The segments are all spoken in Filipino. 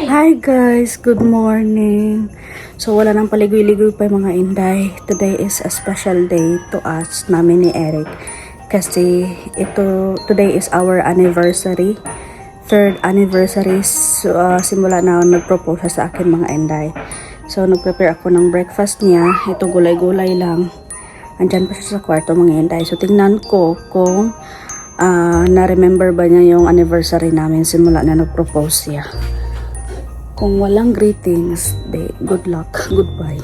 Hi guys, good morning. So wala nang paligoy-ligoy pa yung mga inday. Today is a special day to us, namin ni Eric. Kasi today is our anniversary. Third anniversary. So, simula na nag-propose siya sa akin mga inday. So nag-prepare ako ng breakfast niya. Ito gulay-gulay lang. Andyan pa siya sa kwarto mga inday. So tingnan ko kung na-remember ba niya yung anniversary namin simula na nag-propose siya. Kung walang greetings, good luck, goodbye.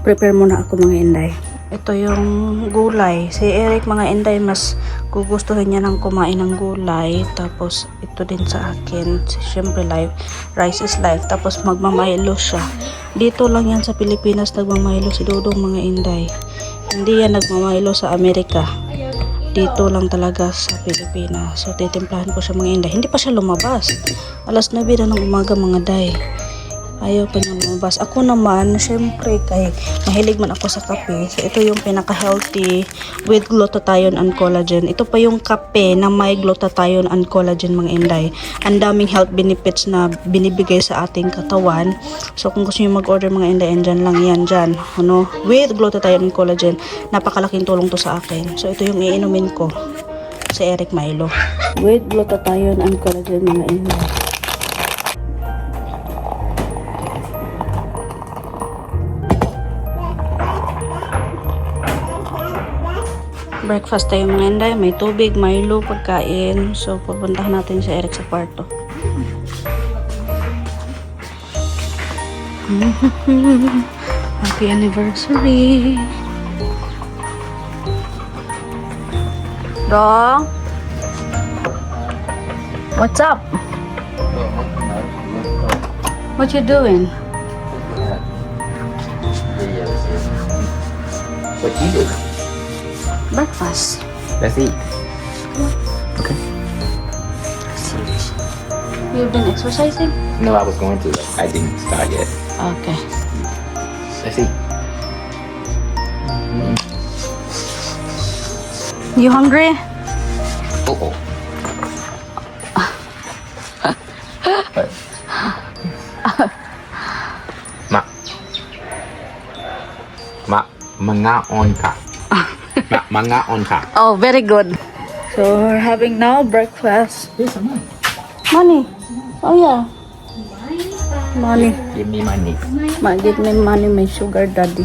Prepare muna ako mga inday. Ito yung gulay. Si Eric mga inday, mas gugustuhin niya ng kumain ng gulay. Tapos ito din sa akin. Siyempre rice is life. Tapos magmamaylo siya. Dito lang yan sa Pilipinas nagmamaylo si Dodong mga inday. Hindi yan nagmamaylo sa Amerika. Dito lang talaga sa Pilipinas. So titimplahan ko siya mga inday. Hindi pa siya lumabas. Alas 9 na ng umaga mga day. Ayaw pa niya lumabas. Ako naman, syempre kay mahilig man ako sa kape. So ito yung pinaka-healthy with glutathione and collagen. Ito pa yung kape na may glutathione and collagen mga inday. Ang daming health benefits na binibigay sa ating katawan. So kung gusto niyo mag-order mga inday, andyan lang yan dyan. Ano? With glutathione and collagen. Napakalaking tulong to sa akin. So ito yung iinumin ko. Si Eric Milo. With glutathione and collagen mga inday. Breakfast tayo mga inday, may tubig, Milo, pagkain. So pupuntahan natin si Eric sa kwarto. Happy anniversary. Dong, what's up? What you doing? What you do? Breakfast. Let's eat. Okay. You've been exercising? No, I was going to. I didn't start yet. Okay. Let's eat. You hungry? Oh. Mga on ka. Mga on ka. Oh, very good. So we're having now breakfast. Here's some money. Money. Oh yeah. Money. Give me money. Give me money, my sugar daddy.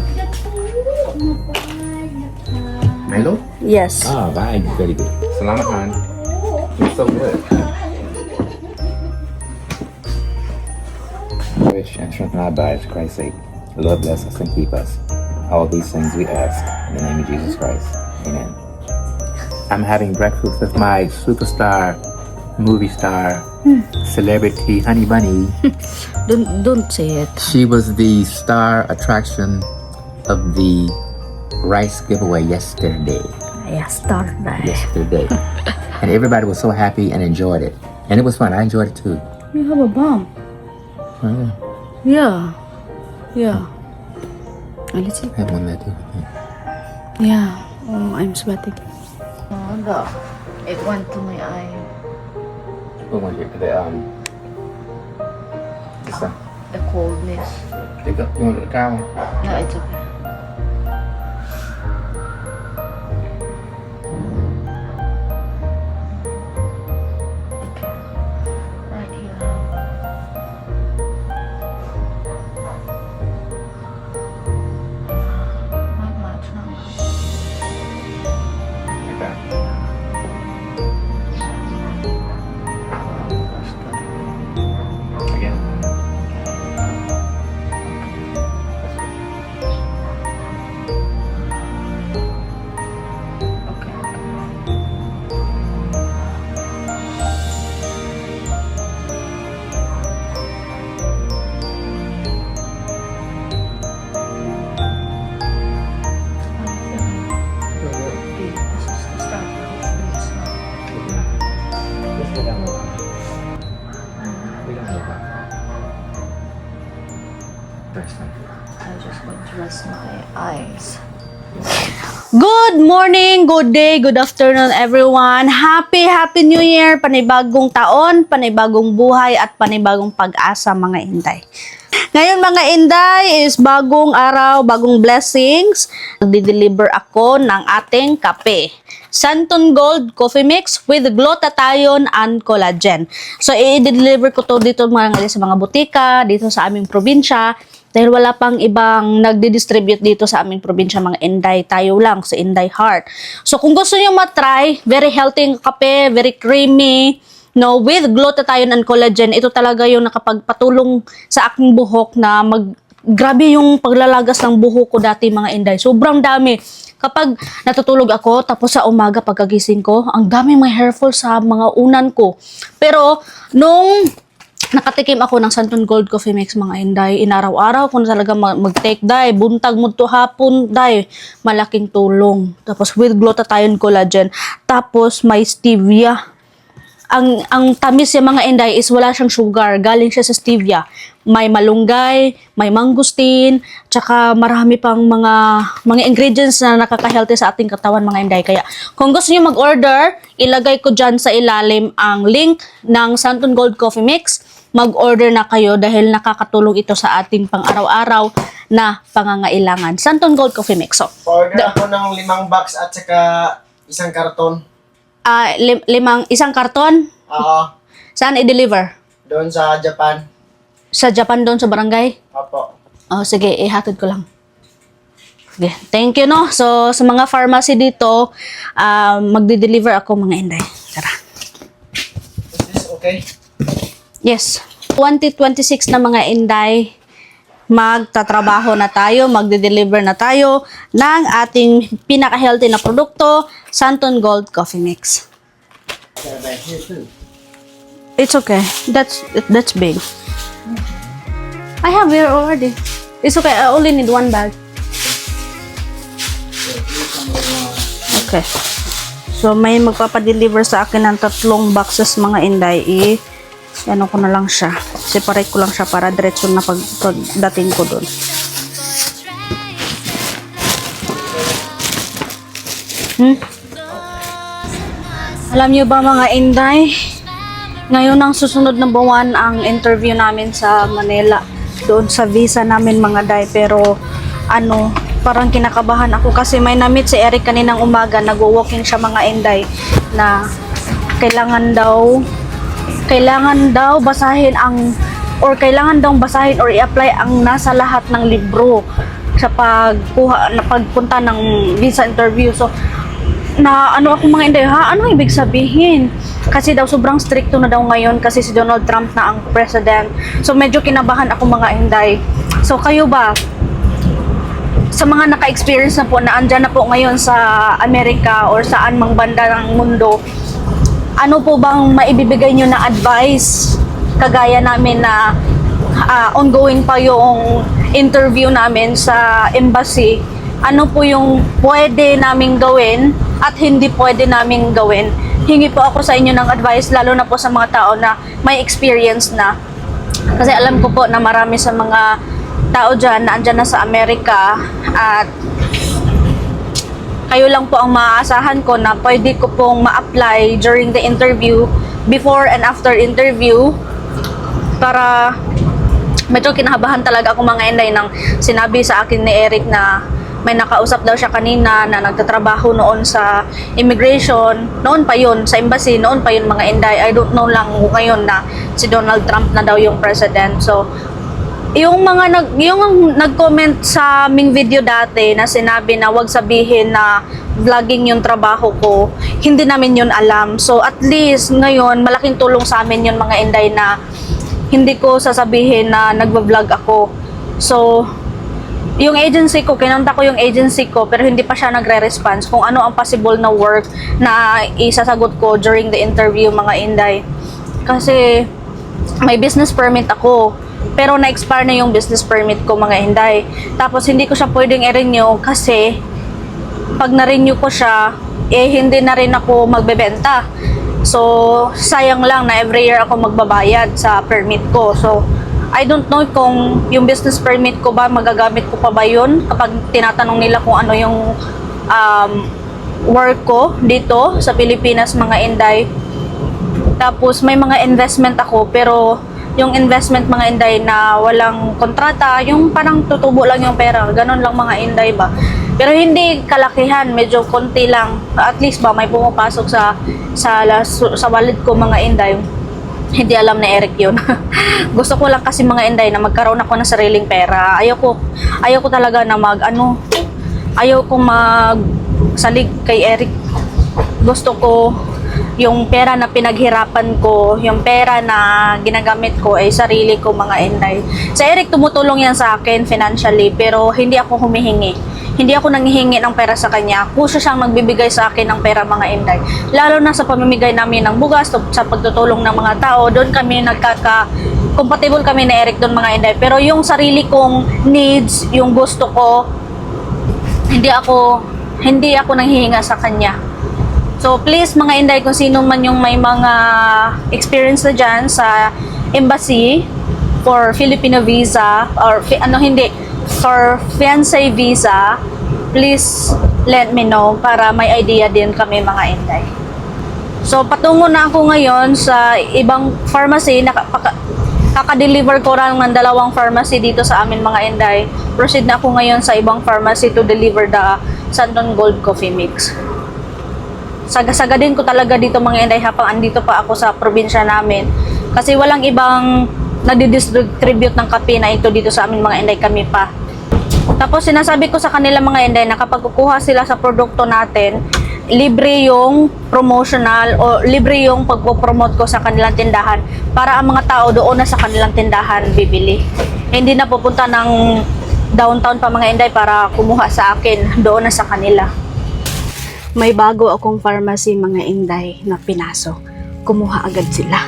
Milo? Yes. Ah, bye. Very good. Salamat man. It's so good. Wish and strengthen our bodies, for Christ's sake. The Lord bless us and keep us. All these things we ask in the name of Jesus Christ. Amen. I'm having breakfast with my superstar, movie star, celebrity, Honey Bunny. Don't say it. She was the star attraction of the rice giveaway yesterday. Yeah, start that. Yesterday. And everybody was so happy and enjoyed it. And it was fun. I enjoyed it too. You have a bomb. Oh, yeah. Yeah. Let's see. I have one there too. Yeah. Oh, I'm sweating. Oh, no. It went to my eye. What one here? This one. The coldness. You want the cow? No, it's okay. Right here. Not much, not much. Okay. Again. I just want to rest my eyes. Good morning, good day, good afternoon everyone. Happy New Year, panibagong taon, panibagong buhay at panibagong pag-asa mga inday. Ngayon mga inday is bagong araw, bagong blessings. Nagdi-deliver ako ng ating kape. Santon Gold Coffee Mix with glutathione and collagen. So i-deliver ko to dito sa mga butika, dito sa aming probinsya. Dahil wala pang ibang nagdi-distribute dito sa aming probinsya mga Inday. Tayo lang sa Inday Heart. So kung gusto niyo matry, very healthy yung kape, very creamy, no, with glutathione and collagen, ito talaga yung nakapagpatulong sa aking buhok na grabe yung paglalagas ng buhok ko dati mga Inday. Sobrang dami. Kapag natutulog ako, tapos sa umaga pagkagising ko, ang dami mga hair fall sa mga unan ko. Pero nung nakatikim ako ng Santon Gold Coffee Mix mga Inday, inaraw-araw ko na talaga mag-take day, buntag mo to hapon day, malaking tulong. Tapos with glutathione collagen, tapos may stevia. Ang tamis yung mga Inday is wala siyang sugar, galing siya sa stevia. May malunggay, may mangustin, tsaka marami pang mga ingredients na nakaka-healthy sa ating katawan mga Inday. Kaya kung gusto niyo mag-order, ilagay ko dyan sa ilalim ang link ng Santon Gold Coffee Mix. Mag-order na kayo dahil nakakatulong ito sa ating pang-araw-araw na pangangailangan. Santon Gold Coffee Mix. So, Order ako ng 5 box at saka isang karton. isang karton, Oo, saan i-deliver? doon sa Japan. Sa Japan doon sa barangay? Opo. Oh, sige, ihatid ko lang. Okay, thank you no. So, sa mga pharmacy dito, magdi-deliver ako mga Inday. Tara. Is this okay? Yes. 2026 na mga Inday, magtatrabaho na tayo, magde-deliver na tayo ng ating pinaka-healthy na produkto, Santon Gold Coffee Mix. It's okay. That's big. I have here already. It's okay. I only need 1 bag. Okay. So may magpapa-deliver sa akin ng 3 boxes mga Inday. Ano ko na lang siya. Separate ko lang siya para diretso na pagdating ko doon. Alam niyo ba mga Inday, ngayon ang susunod na buwan ang interview namin sa Manila. Doon sa visa namin mga Day. Pero parang kinakabahan ako kasi may na-meet si Eric kaninang umaga. Nag-walking siya mga Inday na kailangan daw basahin kailangan daw basahin or i-apply ang nasa lahat ng libro sa pagpunta ng visa interview. So ako mga Inday, ano ibig sabihin? Kasi daw sobrang stricto na daw ngayon kasi si Donald Trump na ang president. So medyo kinabahan ako mga Inday. So kayo ba, sa mga naka-experience na po na andyan na po ngayon sa Amerika or saan mang banda ng mundo, ano po bang maibibigay nyo na advice? Kagaya namin na ongoing pa yung interview namin sa embassy. Ano po yung pwede naming gawin at hindi pwede naming gawin? Hingi po ako sa inyo ng advice, lalo na po sa mga tao na may experience na. Kasi alam ko po na marami sa mga tao dyan na andyan na sa Amerika at kayo lang po ang maaasahan ko na pwede ko pong ma-apply during the interview, before and after interview, para medyo kinabahan talaga ako mga Inday nang sinabi sa akin ni Eric na may nakausap daw siya kanina na nagtatrabaho noon sa immigration, noon pa yun, sa embassy, noon pa yun mga Inday. I don't know lang ngayon na si Donald Trump na daw yung president. So, yung nag-comment sa aming video dati na sinabi na wag sabihin na vlogging yung trabaho ko, hindi namin yun alam. So at least ngayon malaking tulong sa amin yun mga Inday na hindi ko sasabihin na nagva-vlog ako. So yung agency ko, kinontak ko yung agency ko pero hindi pa siya nagre-response kung ano ang possible na work na isasagot ko during the interview mga Inday. Kasi may business permit ako. Pero na-expire na yung business permit ko mga Inday. Tapos hindi ko siya pwedeng i-renew kasi pag na-renew ko siya, hindi na rin ako magbebenta. So, sayang lang na every year ako magbabayad sa permit ko. So, I don't know kung yung business permit ko ba, magagamit ko pa ba yun kapag tinatanong nila kung ano yung work ko dito sa Pilipinas, mga inday. Tapos may mga investment ako, pero yung investment, mga inday, na walang kontrata, yung parang tutubo lang yung pera, ganun lang, mga inday ba. Pero hindi kalakihan, medyo konti lang. At least ba may pumapasok sa wallet ko, mga inday. Hindi alam ni Eric yun. Gusto ko lang kasi, mga inday, na magkaroon ako ng sariling pera. Ayoko talaga na ayoko magsalig kay Eric. Gusto ko yung pera na pinaghirapan ko, yung pera na ginagamit ko ay sarili ko, mga inday. Sa Eric, tumutulong yan sa akin financially, pero hindi ako humihingi. Hindi ako nanghihingi ng pera sa kanya. Kusa siyang nagbibigay sa akin ng pera, mga inday. Lalo na sa pamimigay namin ng bugas, sa pagtutulong ng mga tao, doon kami compatible kami ni Eric doon, mga inday. Pero yung sarili kong needs, yung gusto ko, hindi ako nanghihinga sa kanya. So please, mga inday, kung sino man yung may mga experience na dyan sa embassy for Filipino visa or for fiancé visa, please let me know para may idea din kami, mga inday. So patungo na ako ngayon sa ibang pharmacy. Kaka-deliver ko lang ng 2 pharmacy dito sa amin, mga inday. Proceed na ako ngayon sa ibang pharmacy to deliver the Santon Gold Coffee Mix. Saga-sagadin ko talaga dito, mga inday, habang andito pa ako sa probinsya namin. Kasi walang ibang nadidistribute ng kape na ito dito sa amin, mga inday, kami pa. Tapos sinasabi ko sa kanila, mga inday, na kapag kukuha sila sa produkto natin, libre yung promotional o libre yung pagpo-promote ko sa kanilang tindahan para ang mga tao doon na sa kanilang tindahan bibili. Hindi na pupunta ng downtown pa, mga inday, para kumuha sa akin, doon na sa kanila. May bago akong pharmacy, mga inday, na pinasok. Kumuha agad sila.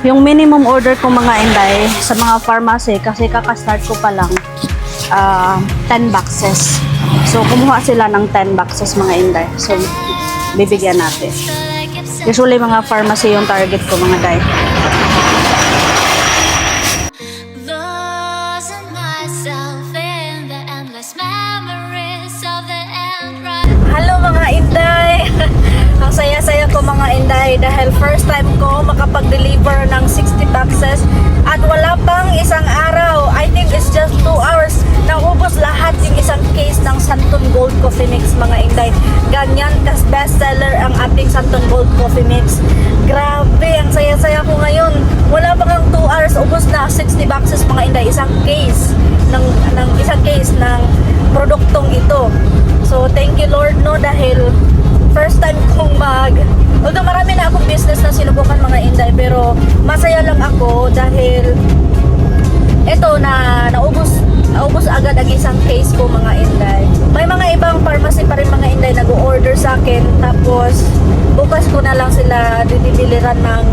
Yung minimum order ko, mga inday, sa mga pharmacy, kasi kakastart ko pa lang, 10 boxes. So, kumuha sila ng 10 boxes, mga inday. So, bibigyan natin. Usually, mga pharmacy yung target ko, mga inday. Hello, mga inday! Ang saya-saya ko, mga inday, dahil first time ko makapag-deliver ng 60 boxes at wala pang isang araw. I think it's just 2 hours. Naubos lahat yung isang case ng Santon Gold Coffee Mix, mga inday. Ganyan kas bestseller ang ating Santon Gold Coffee Mix. Grabe, ang saya-saya ko ngayon. Wala pang 2 hours, ubos na 60 boxes, mga inday. Isang case ng produktong ito. So, thank you, Lord, no, dahil first time kong although marami na akong business na sinubukan, mga inday, pero masaya lang ako dahil ito naubos agad ang isang case ko, mga inday. May mga ibang pharmacy pa rin, mga inday, nag-order sa akin, tapos bukas ko na lang sila didiliran ng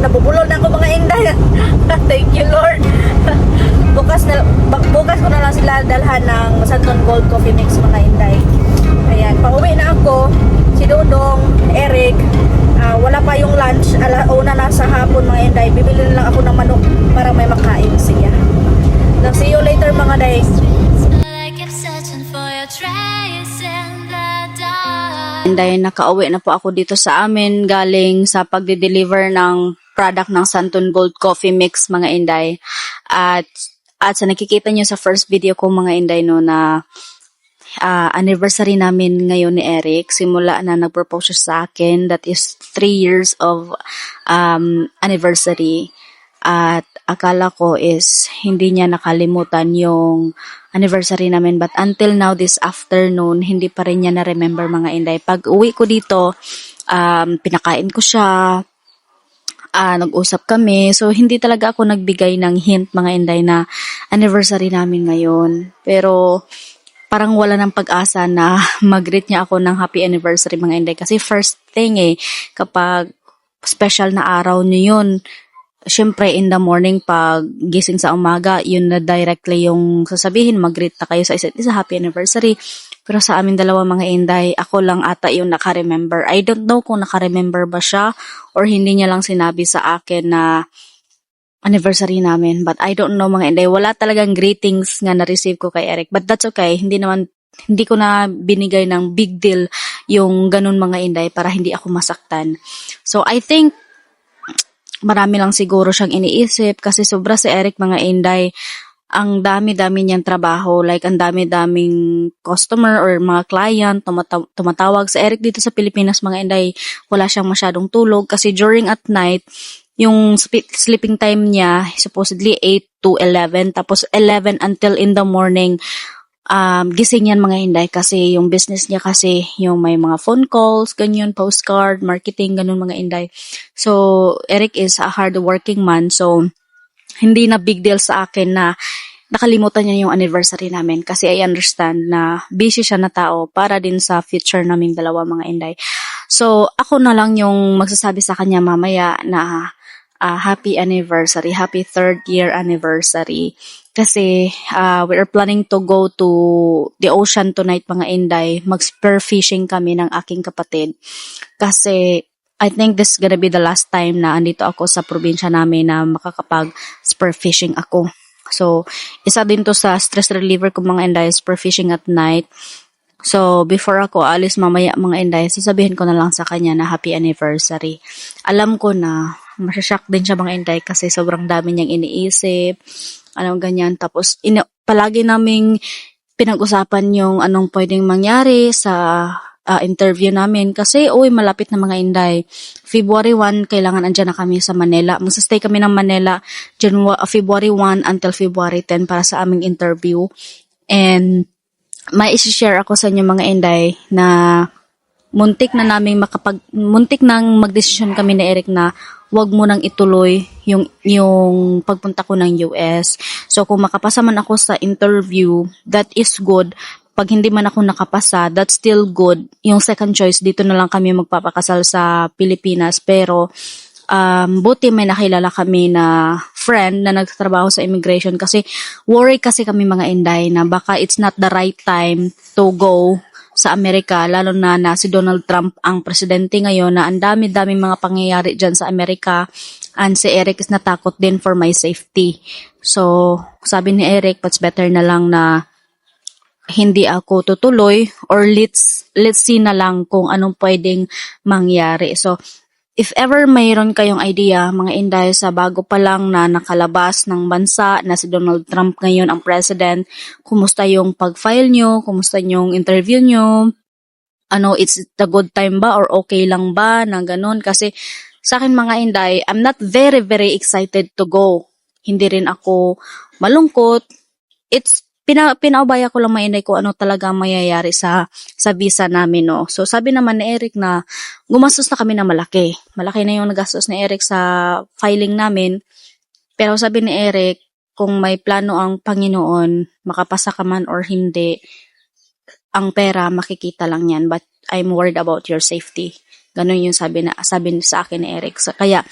nabubulol na ako, mga inday. Thank you, Lord. Bukas ko na lang sila dalhan ng Santon Gold Coffee Mix, mga inday. Ayan, pauwi na ako. Si Dodong, Eric, wala pa yung lunch, una na sa hapon, mga inday. Bibili na lang ako ng manok para may makain siya. See you later, mga day. Inday, nakauwi na po ako dito sa amin galing sa pagde-deliver ng product ng Santon Gold Coffee Mix, mga inday. At sa nakikita nyo sa first video ko, mga inday, no, na anniversary namin ngayon ni Eric. Simula na nag-propose siya sa akin. That is 3 years of anniversary. At akala ko is hindi niya nakalimutan yung anniversary namin. But until now, this afternoon, hindi pa rin niya na-remember, mga inday. Pag uwi ko dito, pinakain ko siya. Nag-usap kami. So, hindi talaga ako nagbigay ng hint, mga inday, na anniversary namin ngayon. Pero, parang wala ng pag-asa na mag-greet niya ako ng happy anniversary, mga inday. Kasi first thing kapag special na araw niyo yun, syempre in the morning, pag gising sa umaga, yun na directly yung sasabihin, mag-greet na kayo sa isa't isa, happy anniversary. Pero sa amin dalawa, mga inday, ako lang ata yung naka-remember. I don't know kung naka-remember ba siya or hindi niya lang sinabi sa akin na anniversary namin. But I don't know mga inday, wala talagang greetings nga na-receive ko kay Eric. But that's okay, hindi ko na binigay ng big deal yung ganun mga inday para hindi ako masaktan. So I think marami lang siguro siyang iniisip kasi sobra si Eric mga inday. Ang dami-dami niyang trabaho, like ang dami-daming customer or mga client tumatawag sa Eric dito sa Pilipinas mga inday. Wala siyang masyadong tulog kasi during at night, yung sleeping time niya supposedly 8 to 11 tapos 11 until in the morning gising yan mga inday kasi yung business niya kasi yung may mga phone calls, ganyan, postcard, marketing, ganun mga inday. So Eric is a hard working man, so hindi na big deal sa akin na nakalimutan niya yung anniversary namin kasi I understand na busy siya na tao para din sa future naming dalawa mga inday. So, ako na lang yung magsasabi sa kanya mamaya na happy anniversary, happy 3rd year anniversary. Kasi we are planning to go to the ocean tonight mga inday. Mag-spear fishing kami ng aking kapatid. Kasi I think this is gonna be the last time na andito ako sa probinsya namin na makakapag-spear fishing ako. So, isa din to sa stress reliever ko mga inday, spear fishing at night. So, before ako alis mamaya mga inday, sasabihin ko na lang sa kanya na happy anniversary. Alam ko na masashock din siya mga inday kasi sobrang dami niyang iniisip, anong ganyan. Tapos, palagi naming pinag-usapan yung anong pwedeng mangyari sa interview namin kasi malapit na mga inday. February 1 kailangan andyan na kami sa Manila. Magsa-stay kami ng Manila February 1 until February 10 para sa aming interview. And may i-share ako sa inyo mga inday na muntik nang magdesisyon kami ni Eric na wag mo nang ituloy yung pagpunta ko ng US. So kung makapasa man ako sa interview, that is good. Pag hindi man ako nakapasa, that's still good. Yung second choice, dito na lang kami magpapakasal sa Pilipinas. Pero, buti may nakilala kami na friend na nagtatrabaho sa immigration kasi worry kasi kami mga inday na baka it's not the right time to go sa Amerika, lalo na si Donald Trump ang presidente ngayon na ang dami-dami mga pangyayari dyan sa Amerika, and si Eric is natakot din for my safety. So, sabi ni Eric, it's better na lang na hindi ako tutuloy or let's see na lang kung anong pwedeng mangyari. So, if ever mayroon kayong idea, mga inday, sa bago pa lang na nakalabas ng bansa na si Donald Trump ngayon ang president, kumusta yung pag-file nyo, kumusta yung interview nyo, it's the good time ba or okay lang ba, na ganun. Kasi sa akin mga inday, I'm not very, very excited to go. Hindi rin ako malungkot. Pinaubaya ko lang mga inday ko ano talaga mayayari sa visa namin, no. So, sabi naman ni Eric na gumastos na kami na malaki. Malaki na yung nagastos ni Eric sa filing namin. Pero sabi ni Eric, kung may plano ang Panginoon, makapasa ka man or hindi, ang pera makikita lang yan. But I'm worried about your safety. Ganun yung sabi sa akin ni Eric. So, kaya,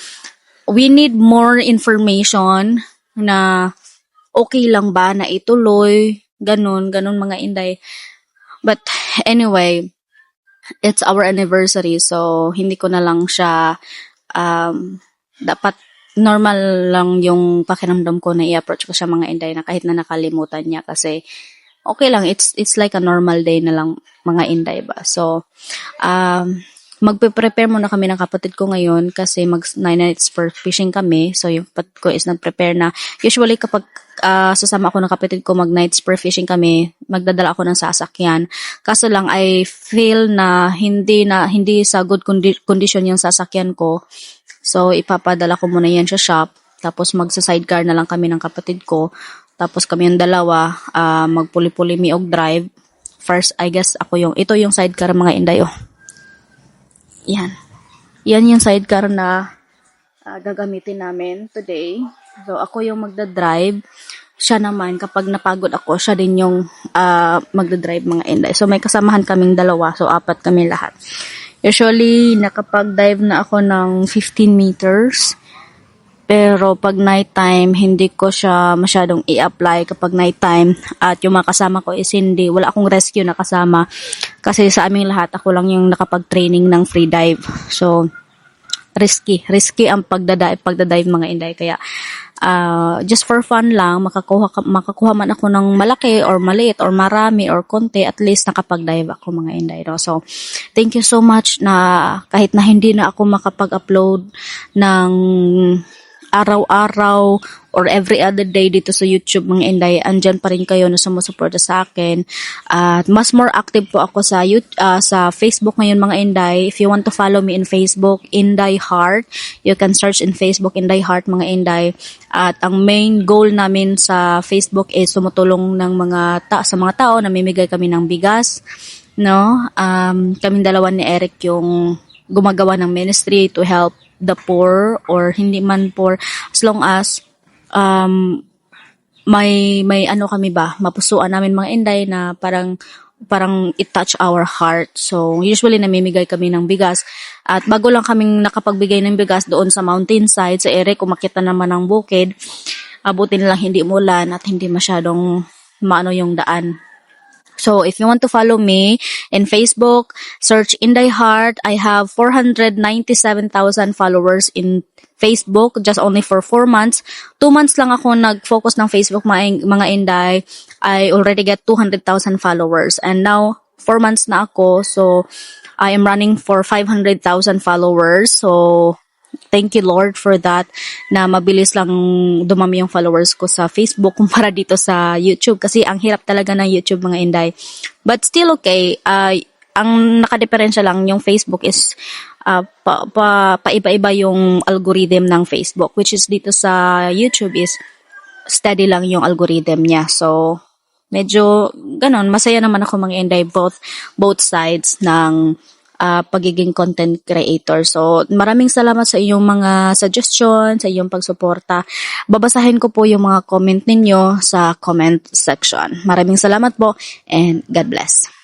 we need more information na okay lang ba na ituloy, ganun mga inday. But anyway, it's our anniversary, so hindi ko na lang siya, dapat normal lang yung pakiramdam ko na i-approach ko siya mga inday na kahit na nakalimutan niya kasi okay lang, it's like a normal day na lang mga inday ba. So, magpe-prepare muna kami ng kapatid ko ngayon kasi mag-9 nights for fishing kami. So, yung kapatid ko is nag-prepare na. Usually, kapag sasama ako ng kapatid ko mag-nights for fishing kami, magdadala ako ng sasakyan. Kaso lang, I feel na hindi sa good condition yung sasakyan ko. So, ipapadala ko muna yan sa shop. Tapos, magsa-sidecar na lang kami ng kapatid ko. Tapos, kami yung dalawa, magpuli-puli miog drive. First, I guess, ito yung sidecar mga inday, Yan. Yan yung sidecar na gagamitin namin today. So, ako yung magdadrive. Siya naman, kapag napagod ako, siya din yung magdadrive mga inday. So, may kasamahan kaming dalawa. So, 4 kami lahat. Usually, nakapag-dive na ako ng 15 meters. Pero pag nighttime, hindi ko siya masyadong i-apply kapag nighttime. At yung mga kasama ko is hindi. Wala akong rescue na kasama. Kasi sa aming lahat, ako lang yung nakapag-training ng free dive. So, risky ang pagdadive mga inday. Kaya just for fun lang, makakuha man ako ng malaki or maliit or marami or konti, at least nakapag-dive ako mga inday, no? So thank you so much na kahit na hindi na ako makapag-upload ng araw-araw or every other day dito sa YouTube mga inday, andyan pa rin kayo na sumusuporta sa akin. At mas more active po ako sa sa Facebook ngayon mga inday. If you want to follow me in Facebook, Inday Heart, you can search in Facebook Inday Heart mga inday. At ang main goal namin sa Facebook is sumutulong ng sa mga tao, namimigay kami ng bigas, no? Kaming dalawa ni Eric yung gumagawa ng ministry to help the poor, or hindi man poor, as long as may ano kami ba, mapusuan namin mga inday na parang it touch our heart. So usually namimigay kami ng bigas, at bago lang kaming nakapagbigay ng bigas doon sa mountainside sa Eric, umakita naman ng bukid, abutin lang hindi umulan at hindi masyadong maano yung daan. So if you want to follow me in Facebook, search Inday Heart. I have 497,000 followers in Facebook just only for 4 months. 2 months lang ako nag-focus ng Facebook mga inday. I already get 200,000 followers, and now 4 months na ako. So I am running for 500,000 followers. So thank you Lord for that, na mabilis lang dumami yung followers ko sa Facebook kumpara dito sa YouTube, kasi ang hirap talaga ng YouTube mga inday. But still okay. Ang nakadeferensya lang yung Facebook is paiba-iba yung algorithm ng Facebook, which is dito sa YouTube is steady lang yung algorithm niya. So medyo ganon, masaya naman ako mga inday, both sides ng pagiging content creator. So maraming salamat sa iyong mga suggestion, sa iyong pagsuporta. Babasahin ko po yung mga comment ninyo sa comment section. Maraming salamat po, and God bless.